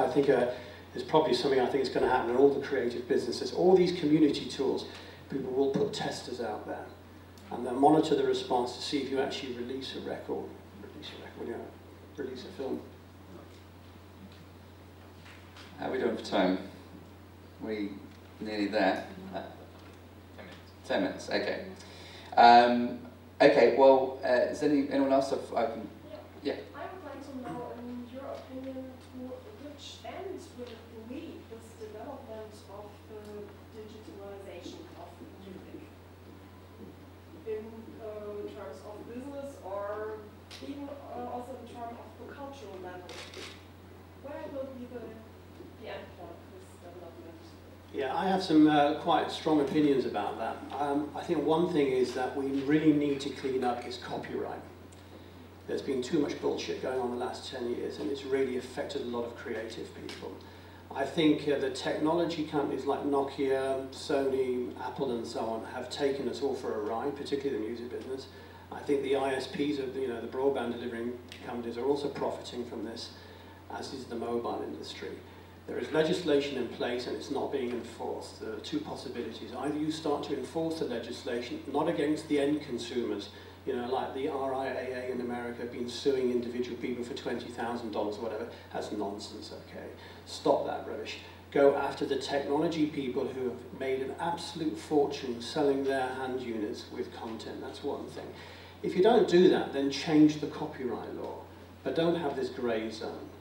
I think is probably something I think is going to happen in all the creative businesses. All these community tools, people will put testers out there, and they'll monitor the response to see if you actually release a record, release a film. How are we doing for time? We nearly there. 10 minutes. Okay. Okay. Well, is anyone else? Yeah. I would like to know, in your opinion, to which end will it lead this development of the digitalization of music, in terms of business or even also in terms of the cultural level? Where will be the end point of this development? Yeah, I have some quite strong opinions about that. I think one thing is that we really need to clean up is copyright. There's been too much bullshit going on the last 10 years, and it's really affected a lot of creative people. I think the technology companies like Nokia, Sony, Apple and so on have taken us all for a ride, particularly the music business. I think the ISPs, of the broadband delivering companies, are also profiting from this, as is the mobile industry. There is legislation in place and it's not being enforced. There are two possibilities. Either you start to enforce the legislation, not against the end consumers, like the RIAA in America have been suing individual people for $20,000 or whatever. That's nonsense, okay? Stop that rubbish. Go after the technology people who have made an absolute fortune selling their hand units with content. That's one thing. If you don't do that, then change the copyright law, but don't have this grey zone.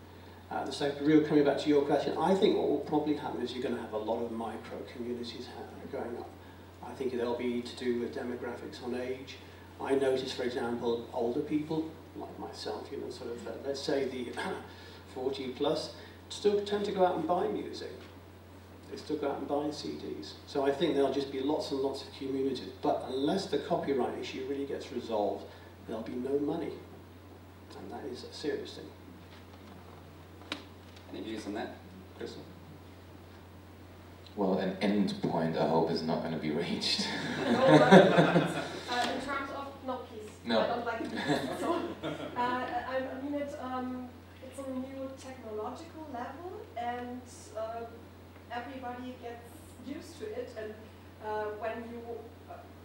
So, coming back to your question, I think what will probably happen is you're going to have a lot of micro communities going up. I think they'll be to do with demographics on age. I notice, for example, older people, like myself, let's say the 40 plus, still tend to go out and buy music. They still go out and buy CDs. So I think there'll just be lots and lots of communities. But unless the copyright issue really gets resolved, there'll be no money. And that is a serious thing. Any views on that, Christof? Well, an end point, I hope, is not going to be reached. In terms of, no, please. No. I don't like it. So, I mean, it's a new technological level, and everybody gets used to it. And when you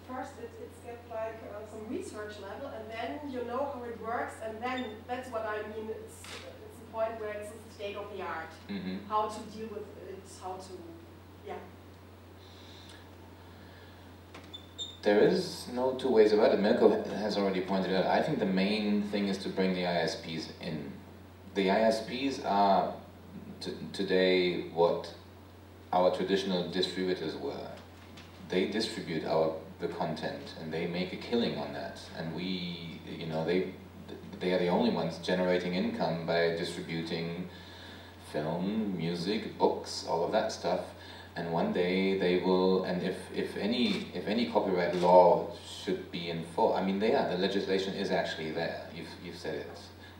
first, it's get like some research level, and then you know how it works, and then that's what I mean. It's a point where it's a state of the art. Mm-hmm. How to deal with it, how to, yeah. There is no two ways about it. Mirko has already pointed out. I think the main thing is to bring the ISPs in. The ISPs are today what our traditional distributors were. They distribute the content and they make a killing on that. And they are the only ones generating income by distributing film, music, books, all of that stuff. And one day they will, and if any copyright law should be enforced, I mean, the legislation is actually there. You've said it.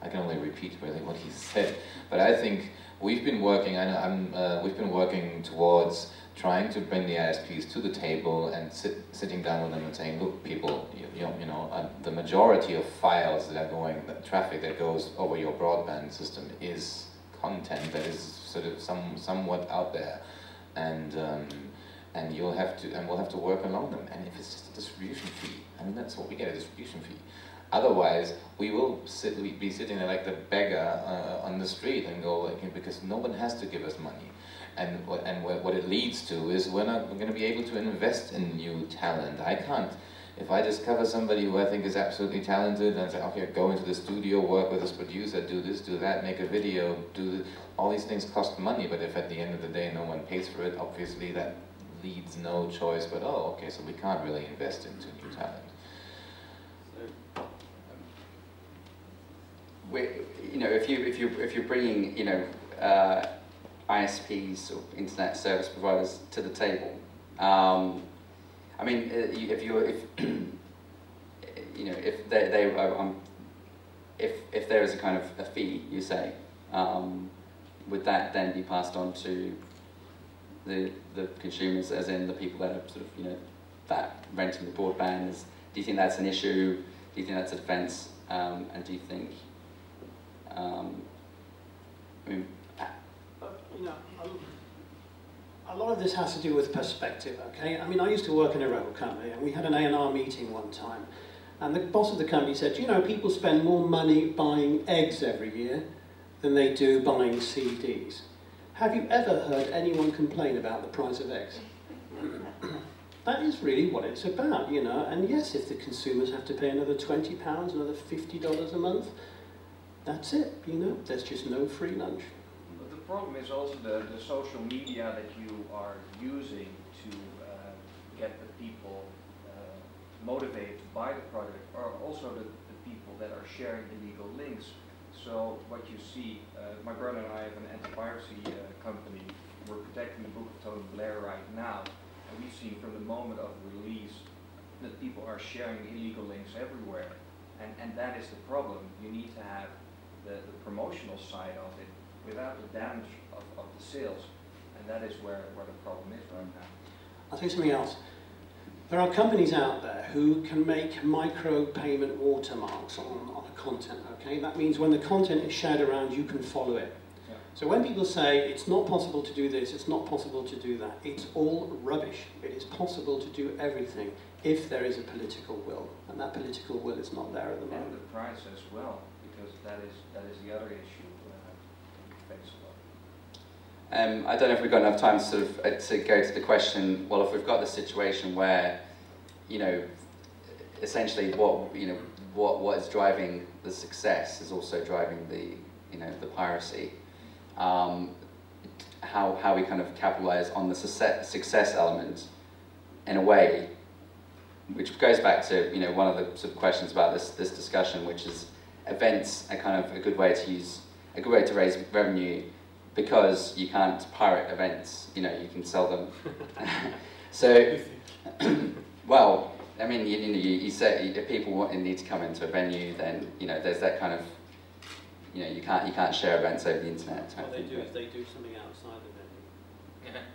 I can only repeat really what he said. But I think we've been working. We've been working towards trying to bring the ISPs to the table and sitting down with them and saying, look, people, the majority of files that are going, the traffic that goes over your broadband system is content that is sort of somewhat out there. And we'll have to work along them. And if it's just a distribution fee, I mean, that's what we get, a distribution fee. Otherwise, we will be sitting there like the beggar on the street and go, because no one has to give us money. And what it leads to is we're not going to be able to invest in new talent. I can't. If I discover somebody who I think is absolutely talented and say, okay, go into the studio, work with this producer, do this, do that, make a video, all these things cost money, but if at the end of the day no one pays for it, obviously that leaves no choice but, oh, okay, so we can't really invest into new talent. If you're bringing ISPs or internet service providers to the table, I mean, if there is a kind of a fee, you say, would that then be passed on to the consumers, as in the people that are sort of that renting the broadband? Do you think that's an issue? Do you think that's a defence? And do you think? a lot of this has to do with perspective, okay? I mean, I used to work in a record company, and we had an A&R meeting one time, and the boss of the company said, you know, people spend more money buying eggs every year than they do buying CDs. Have you ever heard anyone complain about the price of eggs? That is really what it's about, you know, and yes, if the consumers have to pay another £20, another $50 a month, that's it, you know, there's just no free lunch. But the problem is also the social media that you are using to get the people motivated to buy the product, or also the people that are sharing illegal links. So what you see, my brother and I have an anti-piracy company. We're protecting the Book of Tony Blair right now, and we've seen from the moment of release that people are sharing illegal links everywhere, and that is the problem. You need to have the promotional side of it without the damage of the sales, and that is where the problem is right now. I'll tell you something else. There are companies out there who can make micro-payment watermarks on a content, okay? That means when the content is shared around, you can follow it. Yeah. So when people say, it's not possible to do this, it's not possible to do that, it's all rubbish. It is possible to do everything if there is a political will, and that political will is not there at the moment. And the price as well, because that is the other issue we face a lot. I don't know if we've got enough time to sort of to go to the question. Well, if we've got the situation where, you know, essentially what is driving the success is also driving the, you know, the piracy. How we kind of capitalize on the success element in a way, which goes back to, you know, one of the sort of questions about this discussion, which is events are kind of a good way to raise revenue. Because you can't pirate events, you know, you can sell them. So, well, I mean, you say if people need to come into a venue, then, you know, there's that kind of, you know, you can't share events over the internet. What they do is they do something outside the venue.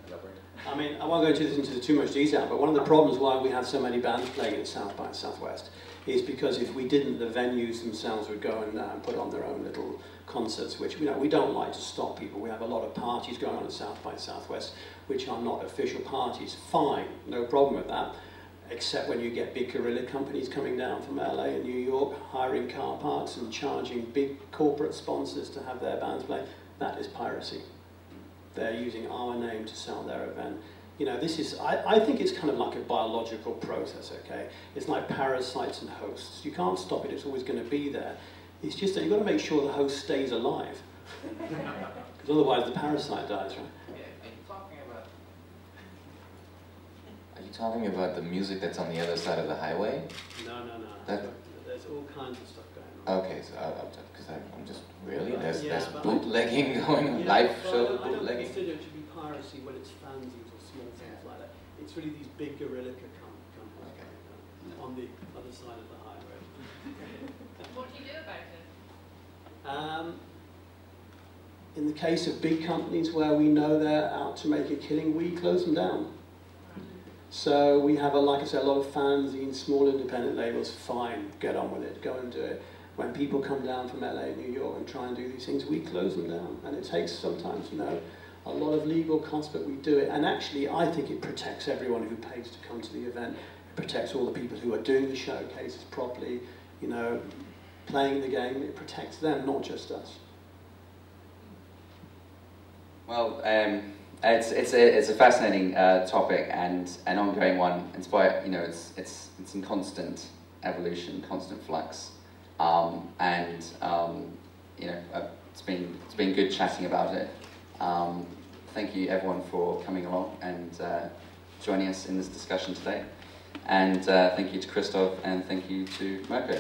Elaborate. I mean, I won't go into too much detail, but one of the problems why we have so many bands playing at South by Southwest is because if we didn't, the venues themselves would go and put on their own little concerts, which, you know, we don't like to stop people. We have a lot of parties going on at South by Southwest, which are not official parties. Fine, no problem with that, except when you get big guerrilla companies coming down from LA and New York, hiring car parks and charging big corporate sponsors to have their bands play. That is piracy. They're using our name to sell their event. You know, this is, I think it's kind of like a biological process, okay? It's like parasites and hosts. You can't stop it, it's always going to be there. It's just that you've got to make sure the host stays alive. Because otherwise the parasite dies, right? Yeah, Are you talking about the music that's on the other side of the highway? No. That, there's all kinds of stuff going on. okay, so because I'm just really there's but bootlegging going on, live show I don't bootlegging. consider it to be piracy when it's fanzines or small things like that. It's really these big guerrilla companies on the other side of the highway. What do you do about it? In the case of big companies where we know they're out to make a killing, we close them down. So we have, like I said, a lot of fanzines, small independent labels. Fine, get on with it, go and do it. When people come down from LA and New York and try and do these things, we close them down. And it takes sometimes, you know, a lot of legal costs, but we do it. And actually, I think it protects everyone who pays to come to the event. It protects all the people who are doing the showcases properly, you know, playing the game. It protects them, not just us. Well, it's a fascinating topic and an ongoing one. It's by, you know, it's in constant evolution, constant flux, and you know, it's been good chatting about it. Thank you everyone for coming along and joining us in this discussion today, and thank you to Christof and thank you to Mirko.